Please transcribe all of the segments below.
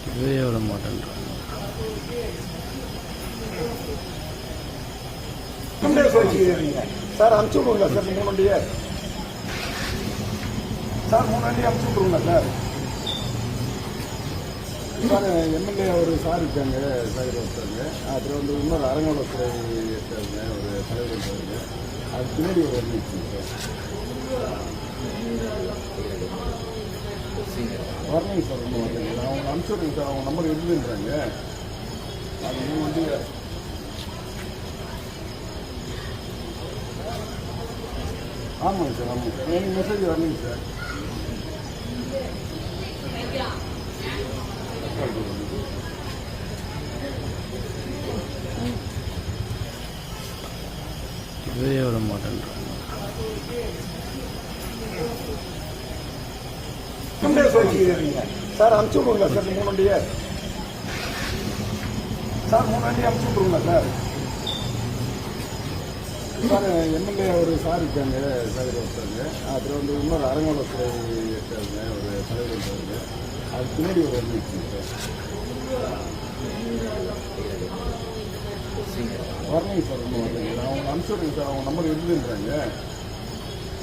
இதுவே விட மாட்டேன்றாங்க. சார் அனுப்பிச்சு விடுங்க சார் 3 வண்டியே சார் 3 வண்டியை அனுப்பிச்சு விட்ருங்க சார். சார் எம்எல்ஏ ஒரு சார் இருக்காங்க சார் ஒருத்தருங்க. அப்புறம் வந்து இன்னொரு அரங்கோலத்துறை இருக்காருங்க ஒரு தலைவர் இருக்காருங்க. அது பின்னாடி ஒரு வண்டி இருக்குங்க சார். வரலைங்க சார் ஒன்றும் வரலைங்க. நான் அவங்க அனுப்பிச்சு விட்றேங்க சார். அவங்க நம்பர் எழுதுன்றாங்க. அது 3 வண்டி ஆமாங்க சார். ஆமாங்க சார். எனக்கு மெசேஜ் வரலைங்க சார். இதுவே விட மாட்டேன்றாங்க. சார் அனுப்பிச்சு விடுங்க சார் 3 வண்டியே சார் 3 வண்டியை அனுப்பிச்சு விட்ருங்க சார். சார் எம்எல்ஏ ஒரு சார் இருக்காங்க சார் ஒருத்தருங்க. அப்புறம் வந்து இன்னொரு அரங்கோலத்துறை இருக்காருங்க ஒரு தலைவர் இருக்காருங்க. அது பின்னாடி ஒரு வண்டி இருக்குங்க சார். வரலைங்க சார் ஒன்றும் வரலைங்க. நான் அவங்க அனுப்பிச்சு விட்றேங்க சார். அவங்க நம்பர் எழுதுன்றாங்க.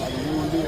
அது 3 வண்டி